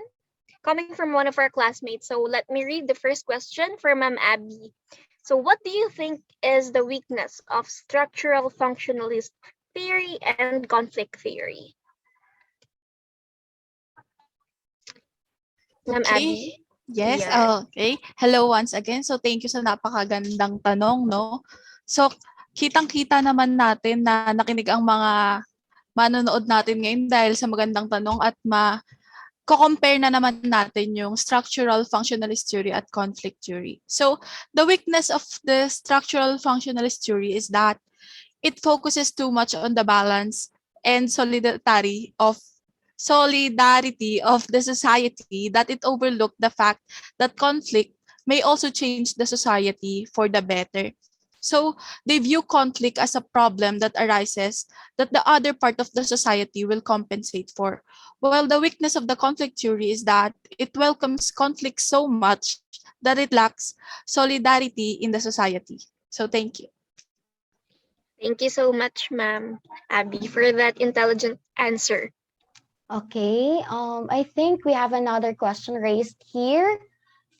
coming from one of our classmates. So, let me read the first question for Ma'am Abby. So, what do you think is the weakness of structural functionalist theory and conflict theory? Ma'am Okay. Abby? Yes, Yes. okay. Hello once again. So thank you sa napakagandang tanong, no? So kitang-kita naman natin na nakinig ang mga manonood natin ngayon dahil sa magandang tanong at compare na naman natin yung structural functionalist theory at conflict theory. So the weakness of the structural functionalist theory is that it focuses too much on the balance and solidarity of the society that it overlooked the fact that conflict may also change the society for the better. So they view conflict as a problem that arises that the other part of the society will compensate for. While the weakness of the conflict theory is that it welcomes conflict so much that it lacks solidarity in the society. So thank you. Thank you so much, Ma'am Abby, for that intelligent answer. Okay, I think we have another question raised here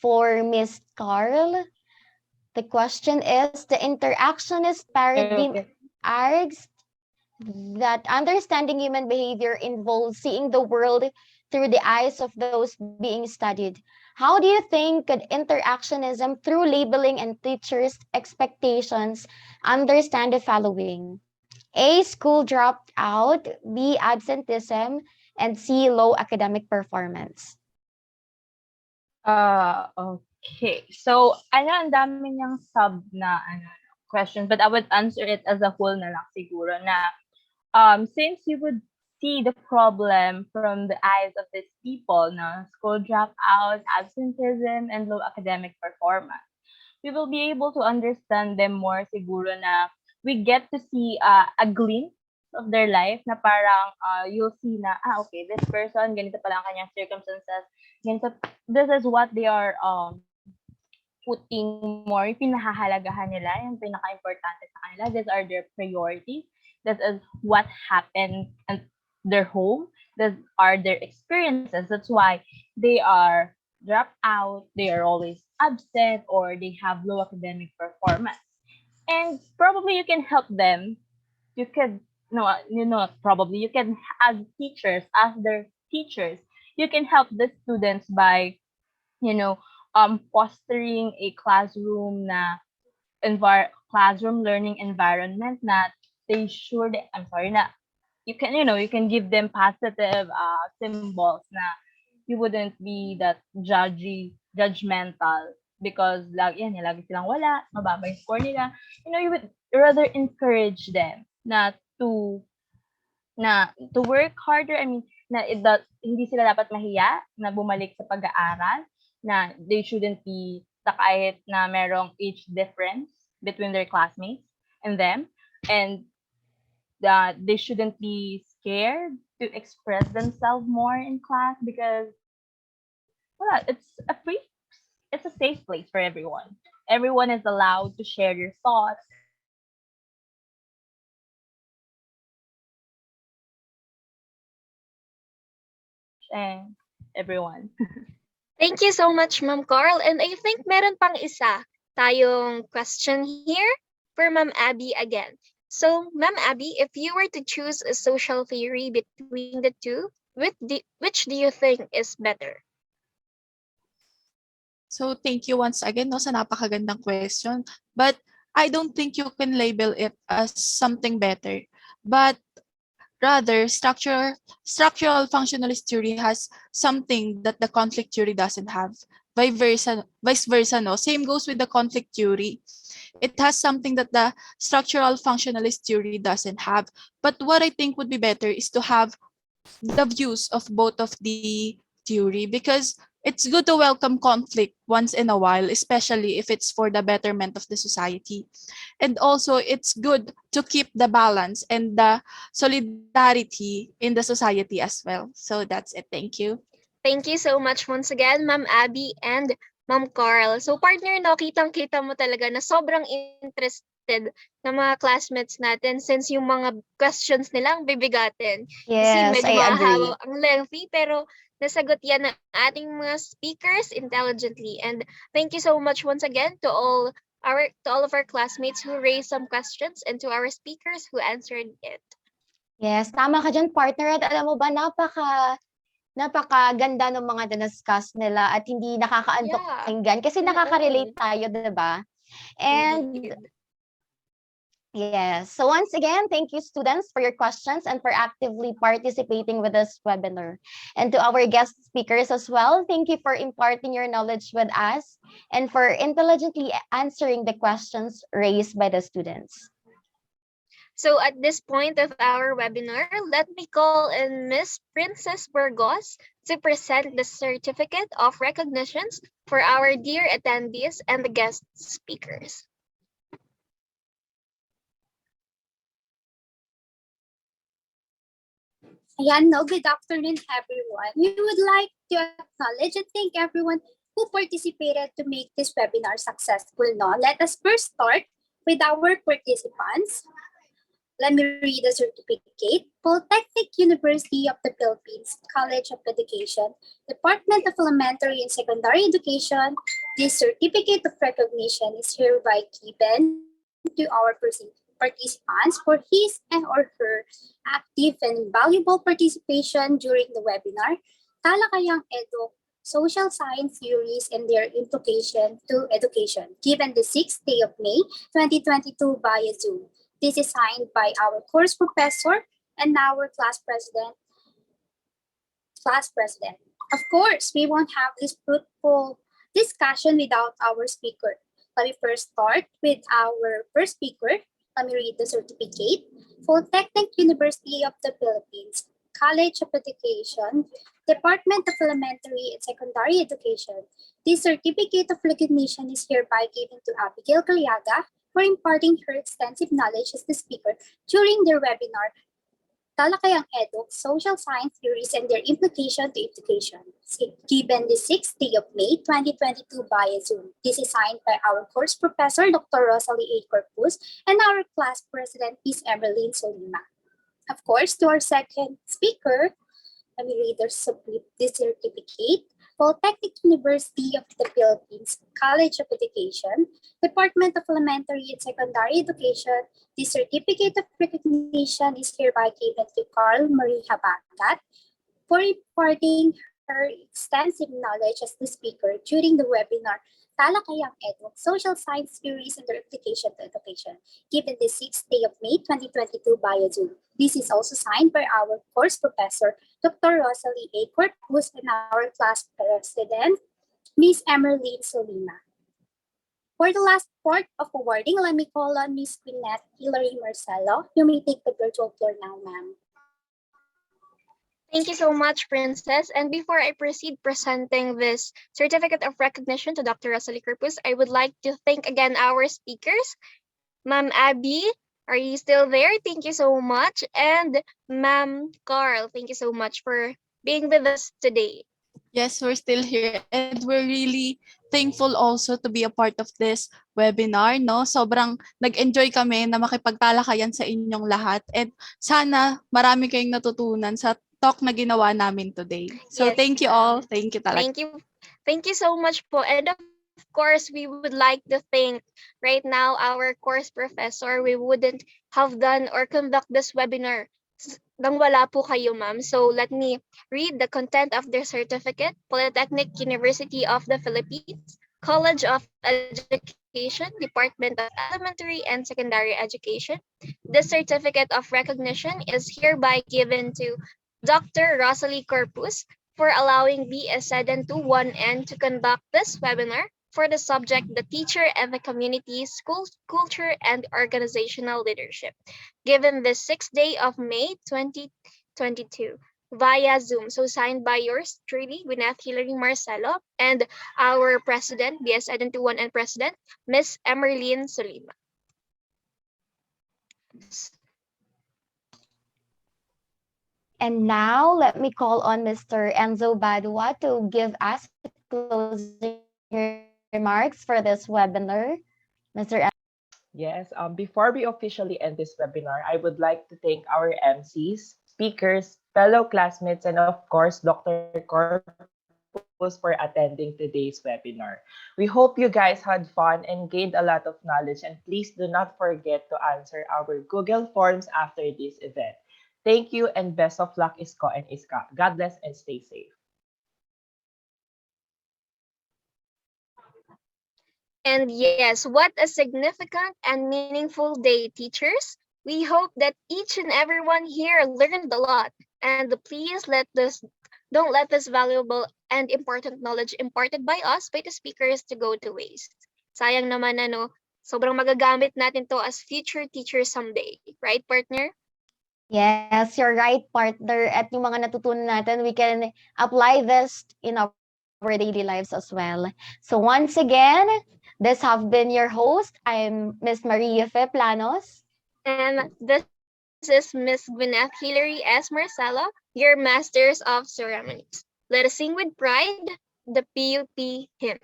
for Miss Carl. The question is, the interactionist paradigm Okay. argues that understanding human behavior involves seeing the world through the eyes of those being studied. How do you think could interactionism through labeling and teachers' expectations understand the following? A, school dropped out, B, absenteeism, and C, low academic performance. Okay. So, ang dami niyang sub na question, but I would answer it as a whole na lang siguro na since you would see the problem from the eyes of these people na school dropout, absenteeism, and low academic performance, we will be able to understand them more siguro na we get to see a glimpse of their life na parang you'll see na, okay, this person, ganito pala ang kanyang circumstances, ganito, this is what they are putting more, pinahahalagahan nila, yung pinaka-importante sa kanila, these are their priorities, this is what happened at their home, these are their experiences, that's why they are dropped out, they are always absent, or they have low academic performance. And probably you can help them. You could, no, probably you can, as teachers, as their teachers, you can help the students by, you know, fostering a classroom na classroom learning environment na they should, I'm sorry, na you can, you can give them positive symbols na you wouldn't be that judgmental because lagi silang wala, mababa yung score nila. You would rather encourage them to work harder. I mean, hindi sila dapat mahiya na bumalik sa pag-aaral, na they shouldn't be kahit na merong age difference between their classmates and them, and that they shouldn't be scared to express themselves more in class because it's a safe place for everyone. Everyone is allowed to share your thoughts. Everyone is allowed to and everyone. Thank you so much, Ma'am Carl. And I think meron pang isa tayong question here for Ma'am Abby again. So, Ma'am Abby, if you were to choose a social theory between the two, which do you think is better? So thank you once again no, sa napakagandang question. But I don't think you can label it as something better. But rather, structural functionalist theory has something that the conflict theory doesn't have. Vice versa, no? Same goes with the conflict theory. It has something that the structural functionalist theory doesn't have. But what I think would be better is to have the views of both of the theory because it's good to welcome conflict once in a while, especially if it's for the betterment of the society. And also, it's good to keep the balance and the solidarity in the society as well. So that's it. Thank you. Thank you so much once again, Ma'am Abby and Ma'am Carl. So partner, no, kitang-kita mo talaga na sobrang interested ng mga classmates natin since yung mga questions nila ang bibigatin. Kasi Yes, medyo I agree. mahahaba, ang lengthy, pero nasagot yan ng ating mga speakers intelligently. And thank you so much once again to all of our classmates who raised some questions and to our speakers who answered it. Yes, tama ka dyan, partner. At alam mo ba, napakaganda ng mga dinascuss nila at hindi nakakaantok Yeah. pakinggan kasi nakaka-relate Mm-mm. tayo, 'di ba? And Indeed. yes, so once again, thank you students for your questions and for actively participating with this webinar. And to our guest speakers as well, thank you for imparting your knowledge with us and for intelligently answering the questions raised by the students. So at this point of our webinar, let me call in Miss Princess Burgos to present the certificate of recognitions for our dear attendees and the guest speakers. Ayan, no, good afternoon, everyone. We would like to acknowledge and thank everyone who participated to make this webinar successful. No? Let us first start with our participants. Let me read the certificate. Polytechnic University of the Philippines, College of Education, Department of Elementary and Secondary Education. This certificate of recognition is hereby given to our participants for his and or her active and valuable participation during the webinar, Talakayang Edu, Social Science Theories and Their Implication to Education, given the 6th day of May 2022 via Zoom. This is signed by our course professor and our class president. Of course, we won't have this fruitful discussion without our speaker. Let me first start with our first speaker. Let me read the certificate. Polytechnic University of the Philippines, College of Education, Department of Elementary and Secondary Education. This certificate of recognition is hereby given to Abigail Cariaga for imparting her extensive knowledge as the speaker during their webinar, Talakayang Edu, Social Science Theories and Their Implication to Education, given the 6th day of May 2022 via Zoom. This is signed by our course professor, Dr. Rosalie A. Corpus, and our class president, Ms. Emerlyn Solima. Of course, to our second speaker, let me read this certificate. Polytechnic University of the Philippines, College of Education, Department of Elementary and Secondary Education. The certificate of recognition is hereby given to Carl Marie Habagat for imparting her extensive knowledge as the speaker during the webinar Talakayang Edu, Social Science Theories and Their Application to Education, given the 6th day of May 2022 via Zoom. This is also signed by our course professor, Dr. Rosalie A. Corpus, and our class president, Ms. Emerlyn Solima. For the last part of awarding, let me call on Ms. Quinette Hilary Marcelo. You may take the virtual floor now, ma'am. Thank you so much, Princess. And before I proceed presenting this certificate of recognition to Dr. Rosalie Corpus, I would like to thank again our speakers. Ma'am Abby, are you still there? Thank you so much. And Ma'am Carl, thank you so much for being with us today. Yes, we're still here and we're really thankful also to be a part of this webinar, no? Sobrang nag-enjoy kami na makipagtalakayan sa inyong lahat and sana marami kayong natutunan sa talk na ginawa namin today. So Yes, thank you all. Thank you talaga. Thank you. Thank you so much po. And of course, we would like to thank right now our course professor. We wouldn't have done or conduct this webinar nang wala po kayo, ma'am. So let me read the content of their certificate. Polytechnic University of the Philippines, College of Education, Department of Elementary and Secondary Education. This certificate of recognition is hereby given to Dr. Rosalie Corpus for allowing BS721N to conduct this webinar for the subject The Teacher and the Community, School Culture and Organizational Leadership, given the 6th day of May 2022 via Zoom. So signed by yours truly, Gwyneth Hilary Marcelo, and our president, BS721N president, Miss Emerlyn Solima. And now let me call on Mr. Enzo Badua to give us a closing remarks. remarks for this webinar, Mr. Yes, before we officially end this webinar, I would like to thank our MCs, speakers, fellow classmates, and of course, Dr. Corpus for attending today's webinar. We hope you guys had fun and gained a lot of knowledge, and please do not forget to answer our Google Forms after this event. Thank you, and best of luck, Isko and Iska. God bless and stay safe. And yes, what a significant and meaningful day, teachers. We hope that each and everyone here learned a lot. And please don't let this valuable and important knowledge imparted by us by the speakers to go to waste. Sayang naman sobrang magagamit natin to as future teachers someday. Right, partner? Yes, you're right, partner. At yung mga natutunan natin, we can apply this in our daily lives as well. So once again, this have been your host. I'm Miss Maria Fe Planos. And this is Miss Gwyneth Hillary S. Marcelo, your Masters of Ceremonies. Let us sing with pride the PUP hymn.